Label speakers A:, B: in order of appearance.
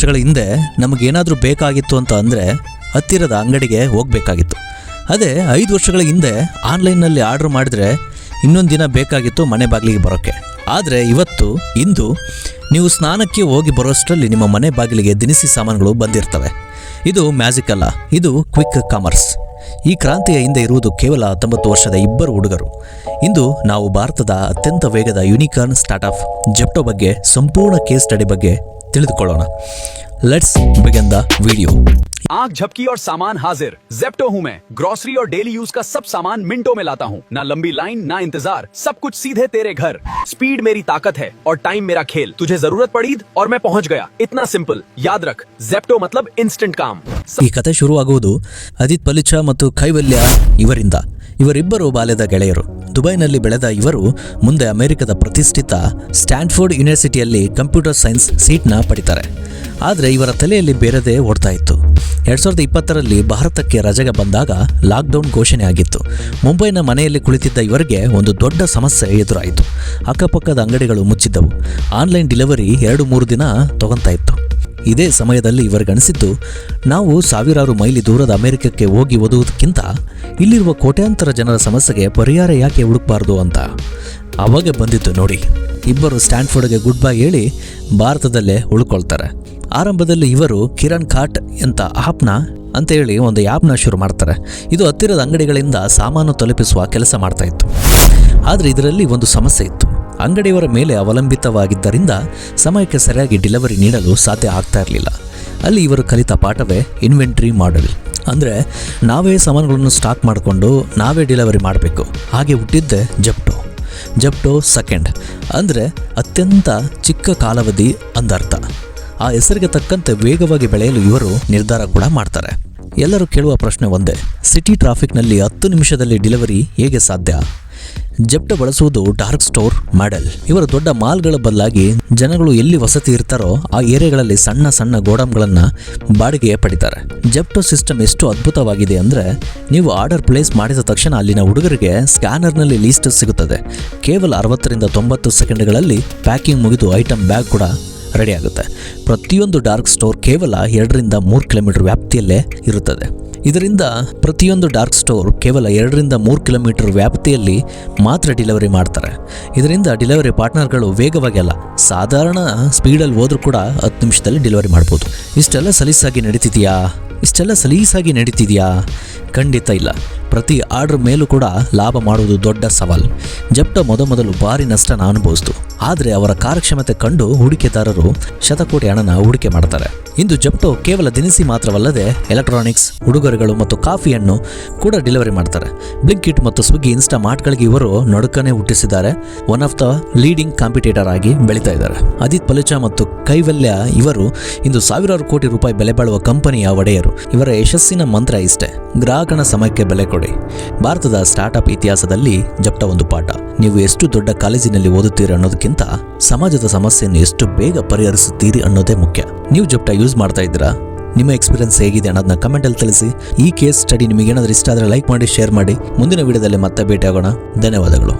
A: ವರ್ಷಗಳ ಹಿಂದೆ ನಮಗೇನಾದರೂ ಬೇಕಾಗಿತ್ತು ಅಂತ ಅಂದರೆ ಹತ್ತಿರದ ಅಂಗಡಿಗೆ ಹೋಗಬೇಕಾಗಿತ್ತು. ಅದೇ 5 ವರ್ಷಗಳ ಹಿಂದೆ ಆನ್ಲೈನ್ನಲ್ಲಿ ಆರ್ಡ್ರ್ ಮಾಡಿದ್ರೆ ಇನ್ನೊಂದು ದಿನ ಬೇಕಾಗಿತ್ತು ಮನೆ ಬಾಗಿಲಿಗೆ ಬರೋಕ್ಕೆ. ಆದರೆ ಇಂದು ನೀವು ಸ್ನಾನಕ್ಕೆ ಹೋಗಿ ಬರೋಷ್ಟರಲ್ಲಿ ನಿಮ್ಮ ಮನೆ ಬಾಗಿಲಿಗೆ ದಿನಸಿ ಸಾಮಾನುಗಳು ಬಂದಿರ್ತವೆ. ಇದು ಮ್ಯಾಜಿಕ್ ಅಲ್ಲ, ಇದು ಕ್ವಿಕ್ ಕಾಮರ್ಸ್. ಈ ಕ್ರಾಂತಿಯ ಹಿಂದೆ ಇರುವುದು ಕೇವಲ 19 ವರ್ಷದ ಇಬ್ಬರು ಹುಡುಗರು. ಇಂದು ನಾವು ಭಾರತದ ಅತ್ಯಂತ ವೇಗದ ಯೂನಿಕಾರ್ನ್ ಸ್ಟಾರ್ಟ್ಅಪ್ ಜೆಪ್ಟೋ ಬಗ್ಗೆ ಸಂಪೂರ್ಣ ಕೇಸ್ ಸ್ಟಡಿ ಬಗ್ಗೆ ತಿಳಿದುಕೊಳ್ಳೋಣ. Let's begin the video.
B: आंख झपकी और सामान हाजिर। जेप्टो हूँ मैं। ग्रोसरी और डेली यूज का सब सामान मिनटों में लाता हूँ। ना लंबी लाइन, ना इंतजार, सब कुछ सीधे तेरे घर। स्पीड मेरी ताकत है और टाइम मेरा खेल। तुझे जरूरत पड़ी और मैं पहुँच गया, इतना सिंपल। याद रख, जेप्टो मतलब इंस्टेंट काम।
A: ಈ ಕತೆ ಶುರುವಾಗುವುದು ಅದಿತ್ ಪಲಿಚಾ ಮತ್ತು ಕೈವಲ್ಯ ಇವರಿಂದ. ಇವರಿಬ್ಬರು ಬಾಲ್ಯದ ಗೆಳೆಯರು. ದುಬೈನಲ್ಲಿ ಬೆಳೆದ ಇವರು ಮುಂದೆ ಅಮೆರಿಕದ ಪ್ರತಿಷ್ಠಿತ ಸ್ಟ್ಯಾನ್ಫೋರ್ಡ್ ಯೂನಿವರ್ಸಿಟಿಯಲ್ಲಿ ಕಂಪ್ಯೂಟರ್ ಸೈನ್ಸ್ ಸೀಟ್ನ ಪಡಿತಾರೆ. ಆದರೆ ಇವರ ತಲೆಯಲ್ಲಿ ಬೇರೆದೇ ಓಡ್ತಾ ಇತ್ತು. 2020ರಲ್ಲಿ ಭಾರತಕ್ಕೆ ರಜೆಗೆ ಬಂದಾಗ ಲಾಕ್ಡೌನ್ ಘೋಷಣೆ ಆಗಿತ್ತು. ಮುಂಬೈನ ಮನೆಯಲ್ಲಿ ಕುಳಿತಿದ್ದ ಇವರಿಗೆ ಒಂದು ದೊಡ್ಡ ಸಮಸ್ಯೆ ಎದುರಾಯಿತು. ಅಕ್ಕಪಕ್ಕದ ಅಂಗಡಿಗಳು ಮುಚ್ಚಿದ್ದವು. ಆನ್ಲೈನ್ ಡೆಲಿವರಿ 2-3 ದಿನ ತಗೊಂತಾ ಇತ್ತು. ಇದೇ ಸಮಯದಲ್ಲಿ ಇವರಿಗನಿಸಿದ್ದು, ನಾವು ಸಾವಿರಾರು ಮೈಲಿ ದೂರದ ಅಮೆರಿಕಕ್ಕೆ ಹೋಗಿ ಓದುವುದಕ್ಕಿಂತ ಇಲ್ಲಿರುವ ಕೋಟ್ಯಾಂತರ ಜನರ ಸಮಸ್ಯೆಗೆ ಪರಿಹಾರ ಯಾಕೆ ಹುಡುಕಬಾರ್ದು ಅಂತ. ಅವಾಗ ಬಂದಿತ್ತು ನೋಡಿ. ಇಬ್ಬರು ಸ್ಟ್ಯಾನ್ಫೋರ್ಡ್ಗೆ ಗುಡ್ ಬೈ ಹೇಳಿ ಭಾರತದಲ್ಲೇ ಉಳ್ಕೊಳ್ತಾರೆ. ಆರಂಭದಲ್ಲಿ ಇವರು ಕಿರಣ್ ಕಾಟ್ ಅಂತ ಹೇಳಿ ಒಂದು ಆ್ಯಪ್ನ ಶುರು ಮಾಡ್ತಾರೆ. ಇದು ಹತ್ತಿರದ ಅಂಗಡಿಗಳಿಂದ ಸಾಮಾನು ತಲುಪಿಸುವ ಕೆಲಸ ಮಾಡ್ತಾ ಇತ್ತು. ಆದರೆ ಇದರಲ್ಲಿ ಒಂದು ಸಮಸ್ಯೆ ಇತ್ತು. ಅಂಗಡಿಯವರ ಮೇಲೆ ಅವಲಂಬಿತವಾಗಿದ್ದರಿಂದ ಸಮಯಕ್ಕೆ ಸರಿಯಾಗಿ ಡೆಲಿವರಿ ನೀಡಲು ಸಾಧ್ಯ ಆಗ್ತಾ ಇರಲಿಲ್ಲ. ಅಲ್ಲಿ ಇವರು ಕಲಿತ ಪಾಠವೇ ಇನ್ವೆಂಟ್ರಿ ಮಾಡೆಲ್. ಅಂದರೆ ನಾವೇ ಸಾಮಾನುಗಳನ್ನು ಸ್ಟಾಕ್ ಮಾಡಿಕೊಂಡು ನಾವೇ ಡೆಲಿವರಿ ಮಾಡಬೇಕು. ಹಾಗೆ ಹುಟ್ಟಿದ್ದೆ ಜೆಪ್ಟೋ ಸೆಕೆಂಡ್, ಅಂದರೆ ಅತ್ಯಂತ ಚಿಕ್ಕ ಕಾಲಾವಧಿ ಅಂದರ್ಥ. ಆ ಹೆಸರಿಗೆ ತಕ್ಕಂತೆ ವೇಗವಾಗಿ ಬೆಳೆಯಲು ಇವರು ನಿರ್ಧಾರ ಕೂಡ ಮಾಡ್ತಾರೆ. ಎಲ್ಲರೂ ಕೇಳುವ ಪ್ರಶ್ನೆ ಒಂದೇ, ಸಿಟಿ ಟ್ರಾಫಿಕ್ನಲ್ಲಿ 10 ನಿಮಿಷದಲ್ಲಿ ಡೆಲಿವರಿ ಹೇಗೆ ಸಾಧ್ಯ? ಜೆಪ್ಟೋ ಬಳಸುವುದು ಡಾರ್ಕ್ ಸ್ಟೋರ್ ಮಾಡೆಲ್. ಇವರು ದೊಡ್ಡ ಮಾಲ್ಗಳ ಬದಲಾಗಿ ಜನಗಳು ಎಲ್ಲಿ ವಸತಿ ಇರ್ತಾರೋ ಆ ಏರಿಯಾಗಳಲ್ಲಿ ಸಣ್ಣ ಸಣ್ಣ ಗೋಡಾಮ್ಗಳನ್ನು ಬಾಡಿಗೆ ಪಡಿತಾರೆ. ಜೆಪ್ಟೋ ಸಿಸ್ಟಮ್ ಎಷ್ಟು ಅದ್ಭುತವಾಗಿದೆ ಅಂದರೆ, ನೀವು ಆರ್ಡರ್ ಪ್ಲೇಸ್ ಮಾಡಿದ ತಕ್ಷಣ ಅಲ್ಲಿನ ಹುಡುಗರಿಗೆ ಸ್ಕ್ಯಾನರ್ನಲ್ಲಿ ಲೀಸ್ಟ್ ಸಿಗುತ್ತದೆ. ಕೇವಲ 60ರಿಂದ 90 ಸೆಕೆಂಡ್ಗಳಲ್ಲಿ ಪ್ಯಾಕಿಂಗ್ ಮುಗಿದು ಐಟಮ್ ಬ್ಯಾಗ್ ಕೂಡ ರೆಡಿ ಆಗುತ್ತೆ. ಪ್ರತಿಯೊಂದು ಡಾರ್ಕ್ ಸ್ಟೋರ್ ಕೇವಲ 2ರಿಂದ 3 ಕಿಲೋಮೀಟರ್ ವ್ಯಾಪ್ತಿಯಲ್ಲೇ ಇರುತ್ತದೆ. ಇದರಿಂದ ಪ್ರತಿಯೊಂದು ಡಾರ್ಕ್ ಸ್ಟೋರ್ ಕೇವಲ 2ರಿಂದ 3 ಕಿಲೋಮೀಟರ್ ವ್ಯಾಪ್ತಿಯಲ್ಲಿ ಮಾತ್ರ ಡೆಲಿವರಿ ಮಾಡ್ತಾರೆ. ಇದರಿಂದ ಡೆಲಿವರಿ ಪಾರ್ಟ್ನರ್ಗಳು ವೇಗವಾಗಿ ಅಲ್ಲ, ಸಾಧಾರಣ ಸ್ಪೀಡಲ್ಲಿ ಹೋದ್ರೂ ಕೂಡ 10 ನಿಮಿಷದಲ್ಲಿ ಡೆಲಿವರಿ ಮಾಡ್ಬೋದು. ಇಷ್ಟೆಲ್ಲ ಸಲೀಸಾಗಿ ನಡೀತಿದೆಯಾ? ಖಂಡಿತ ಇಲ್ಲ. ಪ್ರತಿ ಆರ್ಡರ್ ಮೇಲೂ ಕೂಡ ಲಾಭ ಮಾಡುವುದು ದೊಡ್ಡ ಸವಾಲು. ಜೆಪ್ಟೋ ಮೊದಲು ಭಾರಿ ನಷ್ಟನ ಅನುಭವಿಸಿತು. ಆದರೆ ಅವರ ಕಾರ್ಯಕ್ಷಮತೆ ಕಂಡು ಹೂಡಿಕೆದಾರರು ಶತಕೋಟಿ ಹಣನ ಹೂಡಿಕೆ ಮಾಡ್ತಾರೆ. ಇಂದು ಜೆಪ್ಟೋ ಕೇವಲ ದಿನಸಿ ಮಾತ್ರವಲ್ಲದೆ ಎಲೆಕ್ಟ್ರಾನಿಕ್ಸ್, ಉಡುಗೊರೆಗಳು ಮತ್ತು ಕಾಫಿಯನ್ನು ಕೂಡ ಡೆಲಿವರಿ ಮಾಡ್ತಾರೆ. ಬ್ಲಿಂಕಿಟ್ ಮತ್ತು ಸ್ವಿಗ್ಗಿ, ಇನ್ಸ್ಟಾಮಾರ್ಟ್ಗಳಿಗೆ ಇವರು ನಡುಕನೆ ಹುಟ್ಟಿಸಿದ್ದಾರೆ. One of the leading competitor ಆಗಿ ಬೆಳೀತಾ ಇದ್ದಾರೆ. ಅದಿತ್ ಪಲಿಚಾ ಮತ್ತು ಕೈವಲ್ಯ ಇವರು ಇಂದು ಸಾವಿರಾರು ಕೋಟಿ ರೂಪಾಯಿ ಬೆಲೆ ಬಾಳುವ ಕಂಪನಿಯ ಒಡೆಯರು. ಇವರ ಯಶಸ್ಸಿನ ಮಂತ್ರ ಇಷ್ಟೇ, ಗ್ರಾಹಕನ ಸಮಯಕ್ಕೆ ಬೆಲೆ ಕೊಡಿ. ಭಾರತದ ಸ್ಟಾರ್ಟ್ಅಪ್ ಇತಿಹಾಸದಲ್ಲಿ ಜೆಪ್ಟೋ ಒಂದು ಪಾಠ. ನೀವು ಎಷ್ಟು ದೊಡ್ಡ ಕಾಲೇಜಿನಲ್ಲಿ ಓದುತ್ತೀರಿ ಅನ್ನೋದಕ್ಕಿಂತ ಸಮಾಜದ ಸಮಸ್ಯೆಯನ್ನು ಎಷ್ಟು ಬೇಗ ಪರಿಹರಿಸುತ್ತೀರಿ ಅನ್ನೋದೇ ಮುಖ್ಯ. ನೀವು ಜೆಪ್ಟೋ ಯೂಸ್ ಮಾಡ್ತಾ ಇದ್ದೀರಾ? ನಿಮ್ಮ ಎಕ್ಸ್ಪೀರಿಯನ್ಸ್ ಹೇಗಿದೆ ಅನ್ನೋದನ್ನ ಕಮೆಂಟಲ್ಲಿ ತಿಳಿಸಿ. ಈ ಕೇಸ್ ಸ್ಟಡಿ ನಿಮಗೆ ಏನಾದರೂ ಇಷ್ಟ ಆದರೆ ಲೈಕ್ ಮಾಡಿ, ಶೇರ್ ಮಾಡಿ. ಮುಂದಿನ ವಿಡಿಯೋದಲ್ಲಿ ಮತ್ತೆ ಭೇಟಿ ಆಗೋಣ. ಧನ್ಯವಾದಗಳು.